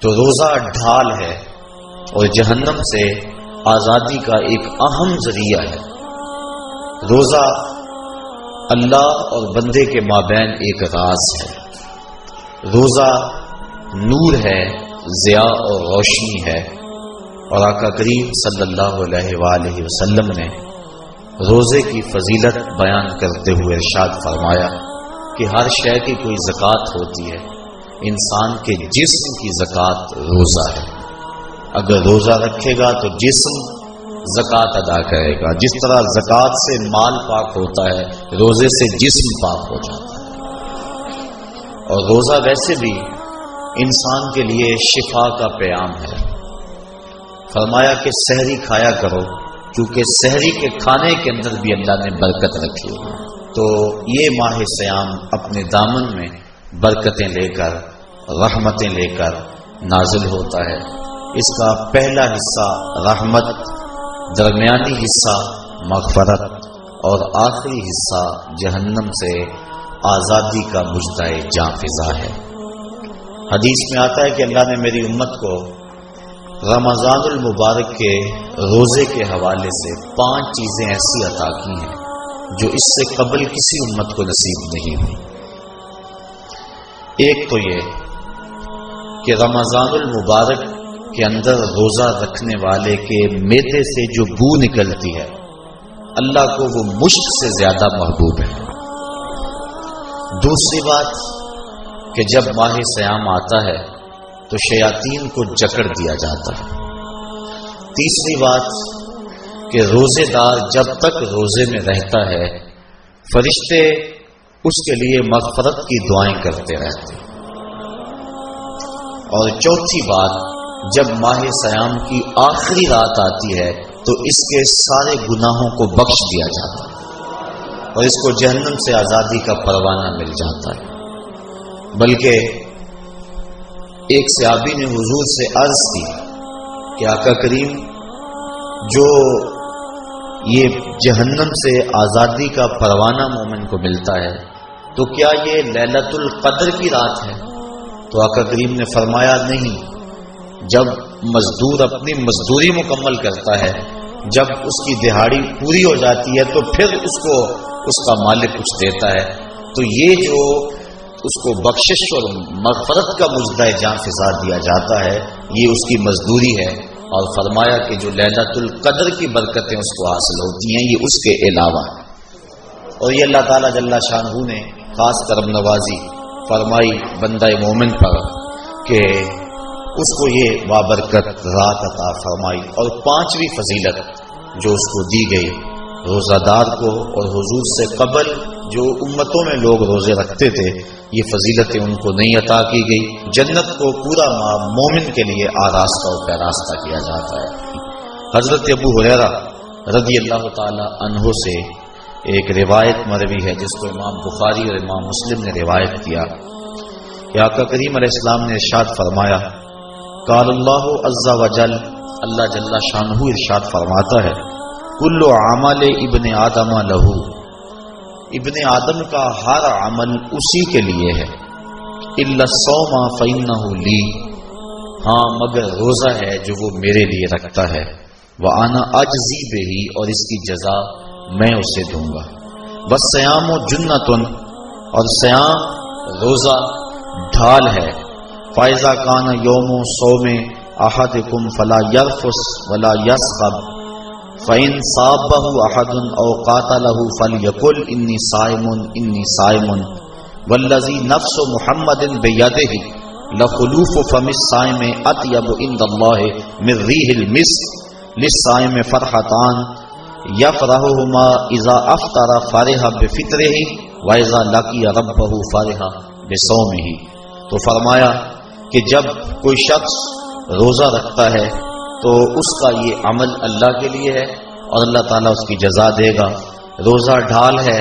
تو روزہ ڈھال ہے اور جہنم سے آزادی کا ایک اہم ذریعہ ہے۔ روزہ اللہ اور بندے کے مابین ایک راز ہے۔ روزہ نور ہے، ضیاء اور روشنی ہے، اور آقا کریم صلی اللہ علیہ وآلہ وسلم نے روزے کی فضیلت بیان کرتے ہوئے ارشاد فرمایا کہ ہر شے کی کوئی زکوٰۃ ہوتی ہے، انسان کے جسم کی زکوٰۃ روزہ ہے۔ اگر روزہ رکھے گا تو جسم زکوٰۃ ادا کرے گا، جس طرح زکوٰۃ سے مال پاک ہوتا ہے، روزے سے جسم پاک ہو جاتا ہے۔ اور روزہ ویسے بھی انسان کے لیے شفا کا پیام ہے۔ فرمایا کہ سحری کھایا کرو، کیونکہ سحری کے کھانے کے اندر بھی اللہ نے برکت رکھی ہے۔ تو یہ ماہ سیام اپنے دامن میں برکتیں لے کر، رحمتیں لے کر نازل ہوتا ہے۔ اس کا پہلا حصہ رحمت، درمیانی حصہ مغفرت، اور آخری حصہ جہنم سے آزادی کا مژدہ جاں فضا ہے۔ حدیث میں آتا ہے کہ اللہ نے میری امت کو رمضان المبارک کے روزے کے حوالے سے 5 چیزیں ایسی عطا کی ہیں جو اس سے قبل کسی امت کو نصیب نہیں ہوئی۔ ایک تو یہ کہ رمضان المبارک کے اندر روزہ رکھنے والے کے میدے سے جو بو نکلتی ہے، اللہ کو وہ مشک سے زیادہ محبوب ہے۔ دوسری بات کہ جب ماہ سیام آتا ہے تو شیاطین کو جکڑ دیا جاتا ہے۔ تیسری بات کہ روزے دار جب تک روزے میں رہتا ہے، فرشتے اس کے لیے مغفرت کی دعائیں کرتے رہتے ہیں۔ اور چوتھی بات، جب ماہ سیام کی آخری رات آتی ہے تو اس کے سارے گناہوں کو بخش دیا جاتا ہے اور اس کو جہنم سے آزادی کا پروانہ مل جاتا ہے۔ بلکہ ایک صحابی نے حضور سے عرض کی کہ آقا کریم، جو یہ جہنم سے آزادی کا پروانہ مومن کو ملتا ہے تو کیا یہ لیلۃ القدر کی رات ہے؟ تو آقا کریم نے فرمایا نہیں، جب مزدور اپنی مزدوری مکمل کرتا ہے، جب اس کی دہاڑی پوری ہو جاتی ہے تو پھر اس کو اس کا مالک کچھ دیتا ہے، تو یہ جو اس کو بخشش اور مغفرت کا مژدہ جاں فضا دیا جاتا ہے، یہ اس کی مزدوری ہے۔ اور فرمایا کہ جو لیلۃ القدر کی برکتیں اس کو حاصل ہوتی ہیں، یہ اس کے علاوہ ہے۔ اور یہ اللہ تعالیٰ جل شانہ نے خاص کرم نوازی فرمائی بندہ مومن پر کہ اس کو یہ بابرکت رات عطا فرمائی۔ اور 5ویں فضیلت جو اس کو دی گئی، روزہ دار کو اور حضور سے قبل جو امتوں میں لوگ روزے رکھتے تھے، یہ فضیلتیں ان کو نہیں عطا کی گئی۔ جنت کو پورا ماہ مومن کے لیے آراستہ و پیراستہ کیا جاتا ہے۔ حضرت ابو ہریرہ رضی اللہ تعالی عنہ سے ایک روایت مروی ہے جس کو امام بخاری اور امام مسلم نے روایت کیا کہ آقا کریم علیہ السلام نے ارشاد فرمایا، قال اللہ عز وجل، اللہ جل شانہ ارشاد فرماتا ہے، کل عمل ابن آدم لہو، ابن آدم کا ہر عمل اسی کے لیے ہے، الا الصوم فإنہ لی، ہاں مگر روزہ ہے جو وہ میرے لیے رکھتا ہے، وأنا أجزی بہ، اور اس کی جزا میں اسے دوں گا، والصیام جنۃ، اور سیام روزہ ڈھال ہے، فإذا کان یوم صوم احدکم فلا یرفث ولا یصخب، فَإِن صَابَهُ أَحَدٌ أَوْ قَاتَلَهُ فَلْيَقُلْ إِنِّي صَائِمٌ إِنِّي صَائِمٌ وَالَّذِي نَفْسُ مُحَمَّدٍ بِيَدِهِ لَخُلُوفُ فَمِ الصَّائِمِ أَطْيَبُ عِندَ اللَّهِ مِن رِّيحِ الْمِسْكِ لِلصَّائِمِ فَرْحَتَانِ يَفْرَحُهُمَا إِذَا أَفْطَرَ فَرِحَ بِفِطْرِهِ وَإِذَا لَقِيَ رَبَّهُ فَرِحَ بِصَوْمِهِ۔ تو فرمایا کہ جب کوئی شخص روزہ رکھتا ہے تو اس کا یہ عمل اللہ کے لیے ہے اور اللہ تعالیٰ اس کی جزا دے گا۔ روزہ ڈھال ہے